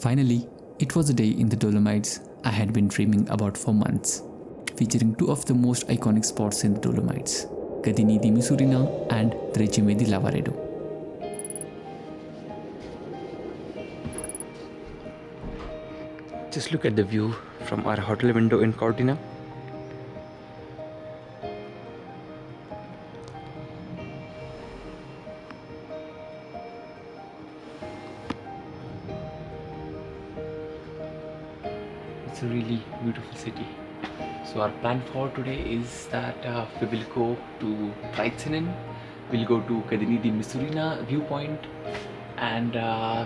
Finally, it was a day in the Dolomites I had been dreaming about for months, featuring two of the most iconic spots in the Dolomites, Cadini di Misurina and Tre Cime di Lavaredo. Just look at the view from our hotel window in Cortina. It's a really beautiful city. So our plan for today is that we will go to Tre Cime, we'll go to Cadini di Misurina viewpoint, and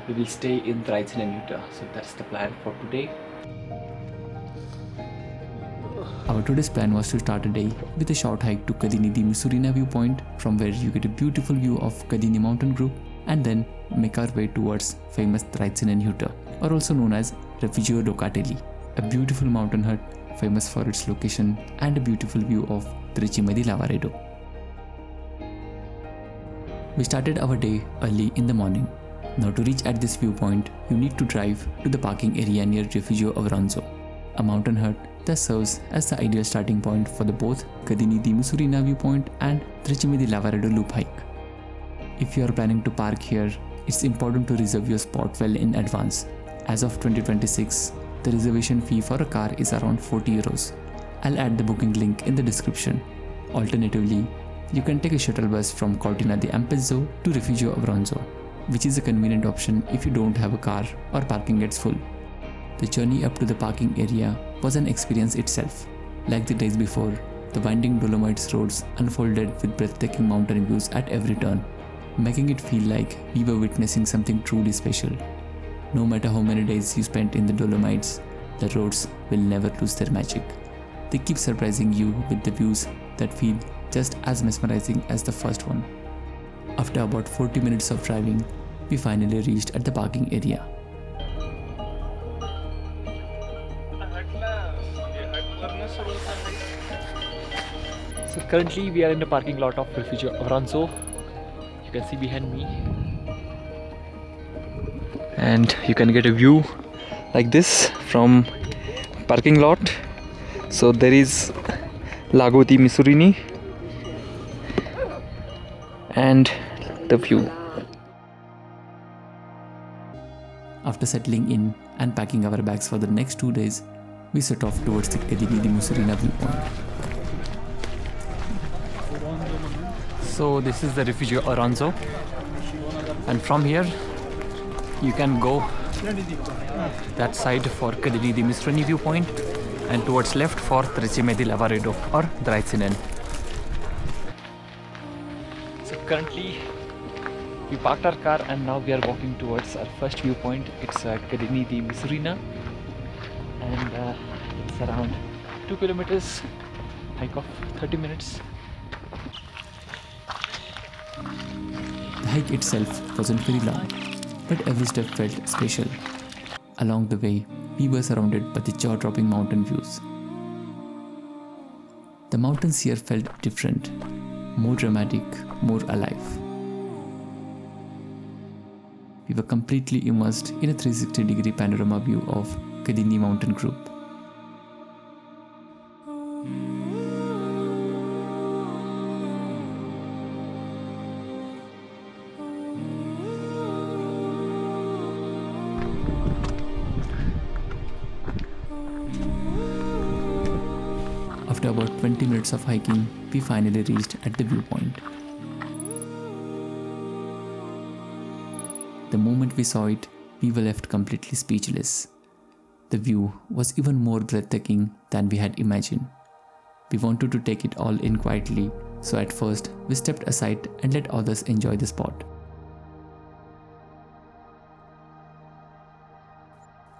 we will stay in Tre Cime. So that's the plan for today. Our today's plan was to start a day with a short hike to Cadini di Misurina viewpoint, from where you get a beautiful view of Cadini mountain group, and then make our way towards famous Tre Cime, or also known as Refugio Locatelli, a beautiful mountain hut famous for its location and a beautiful view of Tre Cime di Lavaredo. We started our day early in the morning. Now to reach at this viewpoint, you need to drive to the parking area near Refugio Avranzo, a mountain hut that serves as the ideal starting point for the both Cadini di Misurina viewpoint and Tre Cime di Lavaredo loop hike. If you are planning to park here, it's important to reserve your spot well in advance. As of 2026, the reservation fee for a car is around 40 euros. I'll add the booking link in the description. Alternatively, you can take a shuttle bus from Cortina di Ampezzo to Refugio Avranzo, which is a convenient option if you don't have a car or parking gets full. The journey up to the parking area was an experience itself. Like the days before, the winding Dolomites roads unfolded with breathtaking mountain views at every turn, making it feel like we were witnessing something truly special. No matter how many days you spent in the Dolomites, the roads will never lose their magic. They keep surprising you with the views that feel just as mesmerizing as the first one. After about 40 minutes of driving, we finally reached at the parking area. So currently we are in the parking lot of Refugio Avranzo. You can see behind me. And you can get a view like this from parking lot. So there is Lago di Misurini and the view. After settling in and packing our bags for the next 2 days, we set off towards the Cadini di Misurina viewpoint. So this is the Refugio Avranzo, and from here you can go that side for Cadini di Misurina viewpoint and towards left for Tre Cime di Lavaredo or Tre Cime. So currently we parked our car and now we are walking towards our first viewpoint. It's Cadini di Misurina, and it's around 2 kilometers, hike of 30 minutes. The hike itself wasn't very long, but every step felt special. Along the way, we were surrounded by the jaw-dropping mountain views. The mountains here felt different, more dramatic, more alive. We were completely immersed in a 360-degree panorama view of Cadini mountain group. After about 20 minutes of hiking, we finally reached at the viewpoint. The moment we saw it, we were left completely speechless. The view was even more breathtaking than we had imagined. We wanted to take it all in quietly, so at first we stepped aside and let others enjoy the spot.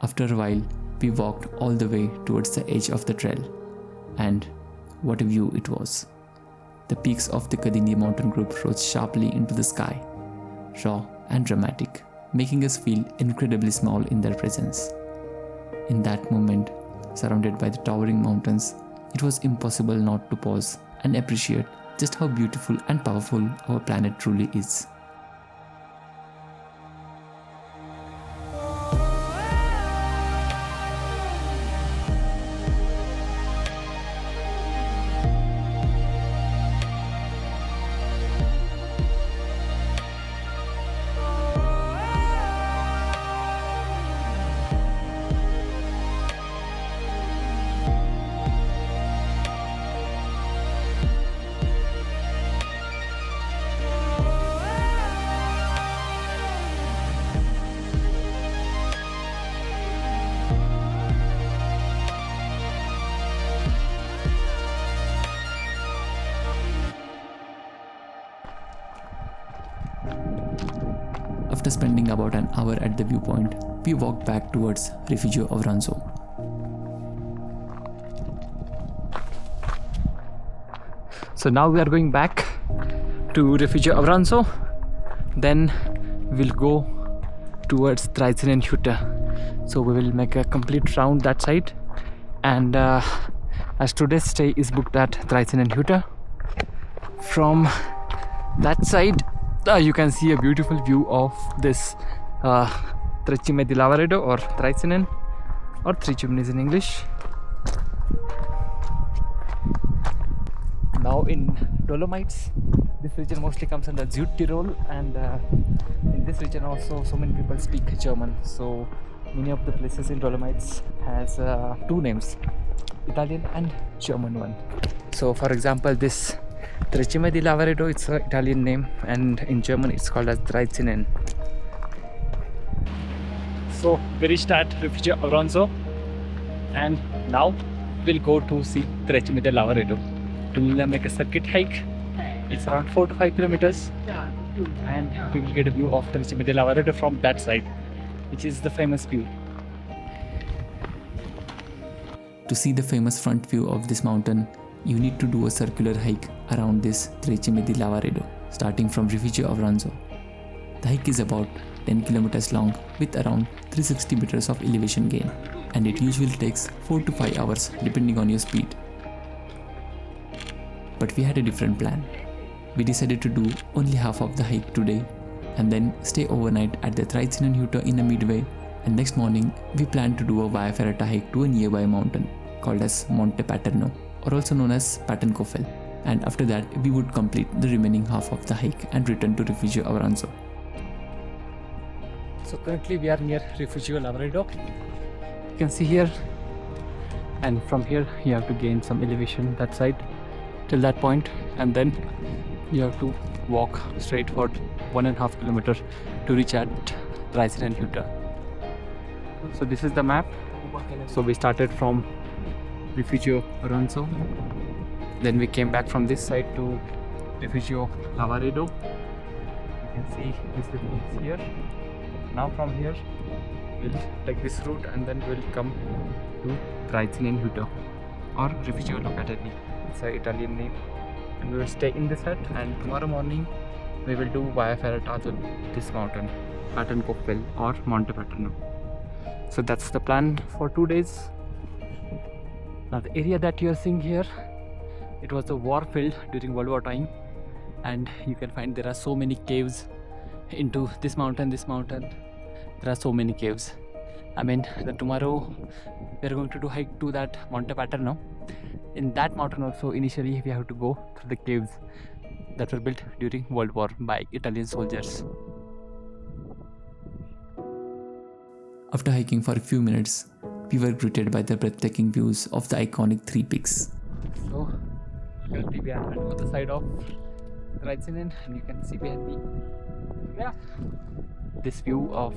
After a while, we walked all the way towards the edge of the trail. And what a view it was. The peaks of the Cadini mountain group rose sharply into the sky, raw and dramatic, making us feel incredibly small in their presence. In that moment, surrounded by the towering mountains, it was impossible not to pause and appreciate just how beautiful and powerful our planet truly is. After spending about an hour at the viewpoint, we walked back towards Rifugio of Ranzo. So now we are going back to Rifugio of Ranzo. Then we'll go towards Tre Cime di Lavaredo. So we will make a complete round that side. And as today's stay is booked at Tre Cime di Lavaredo, from that side you can see a beautiful view of this Tre Cime di Lavaredo, or Tre Cime, or Three Chimneys in English. Now in Dolomites, this region mostly comes under Südtirol, and in this region also so many people speak German. So many of the places in Dolomites has two names, Italian and German one. So for example, this Tre Cime di Lavaredo, it's an Italian name, and in German it's called as Tre Cime. So we reached at Rifugio of Ranzo, and now we'll go to see Tre Cime di Lavaredo. We'll make a circuit hike. It's around 4 to 5 kilometers, and we will get a view of Tre Cime di Lavaredo from that side, which is the famous view. To see the famous front view of this mountain, you need to do a circular hike around this Tre Cime di Lavaredo, starting from Rifugio of Ranzo. The hike is about 10 kilometers long with around 360 meters of elevation gain, and it usually takes 4 to 5 hours depending on your speed. But we had a different plan. We decided to do only half of the hike today and then stay overnight at the Tre Cime di Lavaredo in a midway, and next morning we planned to do a via ferrata hike to a nearby mountain called as Monte Paterno, or also known as Patenkofel, and after that we would complete the remaining half of the hike and return to Rifugio of Ranzo. So currently we are near Rifugio Lavaredo. You can see here, and from here you have to gain some elevation that side till that point, and then you have to walk straight for 1.5 kilometers to reach at Tre Cime di Lavaredo. So this is the map. So we started from Rifugio Ranzo, then we came back from this side to Rifugio Lavaredo. You can see this is here. Now from here we'll take this route, and then we'll come to Tre Cime di Lavaredo, or Rifugio Locatelli. It's an Italian name, and we will stay in this hut, and tomorrow morning we will do via ferrata to this mountain, Patenkofel or Monte Paterno. So that's the plan for 2 days. Now the area that you are seeing here, it was a war field during World War time, and you can find there are so many caves into this mountain. There are so many caves. I mean, tomorrow we are going to do hike to that Monte Paterno. In that mountain also, initially we have to go through the caves that were built during World War by Italian soldiers. After hiking for a few minutes, we were greeted by the breathtaking views of the iconic three peaks. So currently we are at the other side of Tre Cime, and you can see behind me, this view of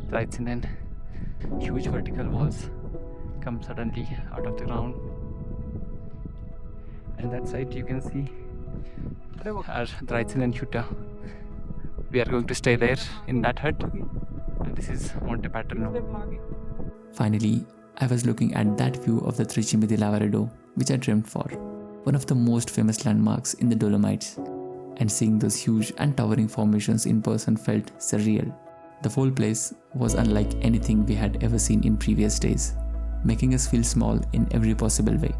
Tre Cime. Huge vertical walls come suddenly out of the ground, and that side you can see our Tre Cime di Lavaredo. We are going to stay there in that hut, and this is Monte Paterno. Finally, I was looking at that view of the Tre Cime di Lavaredo, which I dreamt for, one of the most famous landmarks in the Dolomites, and seeing those huge and towering formations in person felt surreal. The whole place was unlike anything we had ever seen in previous days, making us feel small in every possible way.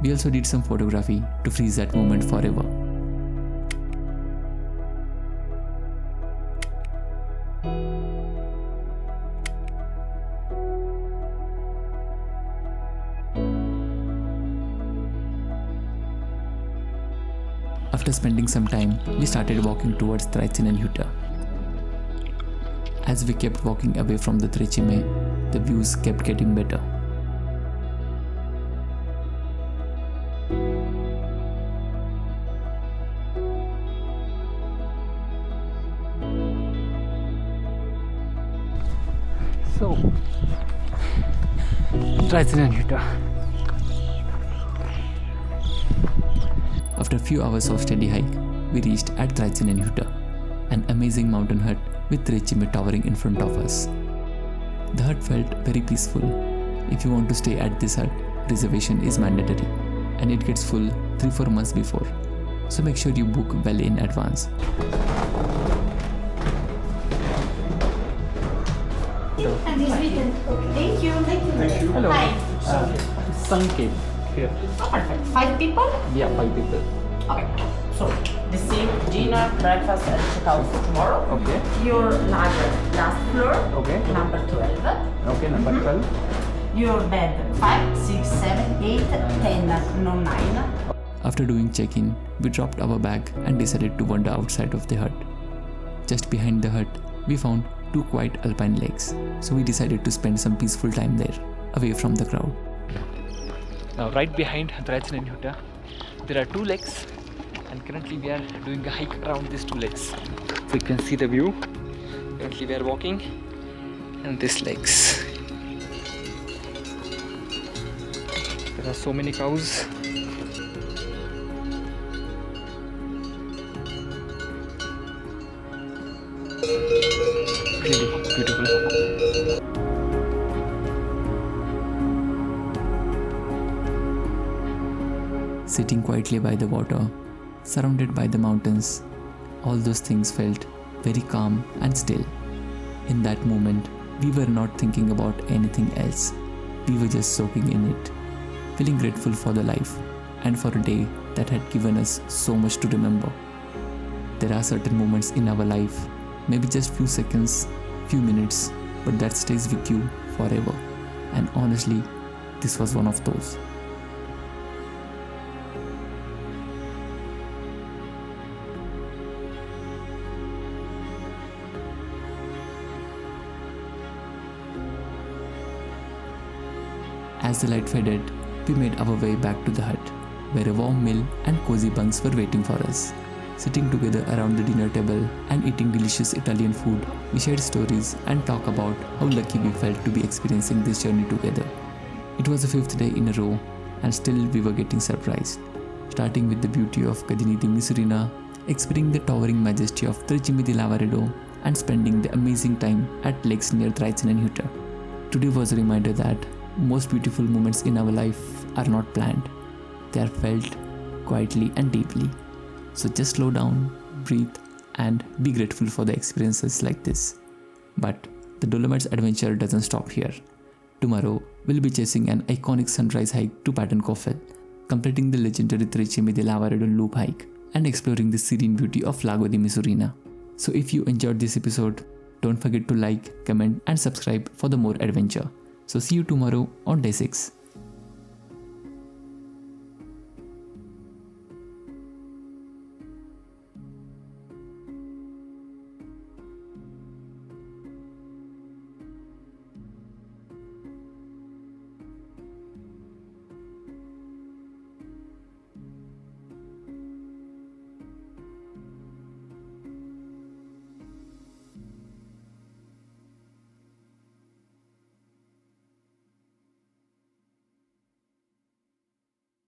We also did some photography to freeze that moment forever. After spending some time, we started walking towards Tre Cime di Lavaredo. As we kept walking away from the Tre Cime, the views kept getting better. So, Tre Cime di Lavaredo. After a few hours of steady hike, we reached at Tre Cime di Lavaredo, an amazing mountain hut with Tre Cime towering in front of us. The hut felt very peaceful. If you want to stay at this hut, reservation is mandatory and it gets full 3-4 months before. So make sure you book well in advance. And this weekend. Thank you. Hello. Hi. Sanket. Here. Oh, perfect. 5 people? Yeah, 5 people. Okay. So, the same dinner, breakfast, and checkout for tomorrow. Okay. Your luggage, last floor. Okay. Number 12. Okay, number 12. Your bed, 5, 6, 7, 8, 10, no 9. After doing check-in, we dropped our bag and decided to wander outside of the hut. Just behind the hut, we found 2 quiet alpine lakes, so we decided to spend some peaceful time there, away from the crowd. Now, right behind Tre Cime di Lavaredo, there are 2 lakes, and currently we are doing a hike around these 2 lakes. So you can see the view. Currently we are walking, and these lakes. There are so many cows. Really beautiful. Sitting quietly by the water, surrounded by the mountains, all those things felt very calm and still. In that moment, we were not thinking about anything else. We were just soaking in it, feeling grateful for the life and for a day that had given us so much to remember. There are certain moments in our life, maybe just few seconds, few minutes, but that stays with you forever. And honestly, this was one of those. As the light faded, we made our way back to the hut, where a warm meal and cozy bunks were waiting for us. Sitting together around the dinner table and eating delicious Italian food, we shared stories and talked about how lucky we felt to be experiencing this journey together. It was the 5th day in a row, and still we were getting surprised. Starting with the beauty of Cadini di Misurina, experiencing the towering majesty of Tre Cime di Lavaredo, and spending the amazing time at lakes near Tre Cime di Lavaredo. Today was a reminder that most beautiful moments in our life are not planned. They are felt quietly and deeply. So just slow down, breathe, and be grateful for the experiences like this. But the Dolomites adventure doesn't stop here. Tomorrow, we'll be chasing an iconic sunrise hike to Pattern Coffin, completing the legendary Tre Cime di Lavaredo loop hike, and exploring the serene beauty of Lago di Misurina. So if you enjoyed this episode, don't forget to like, comment, and subscribe for the more adventure. So see you tomorrow on day 6.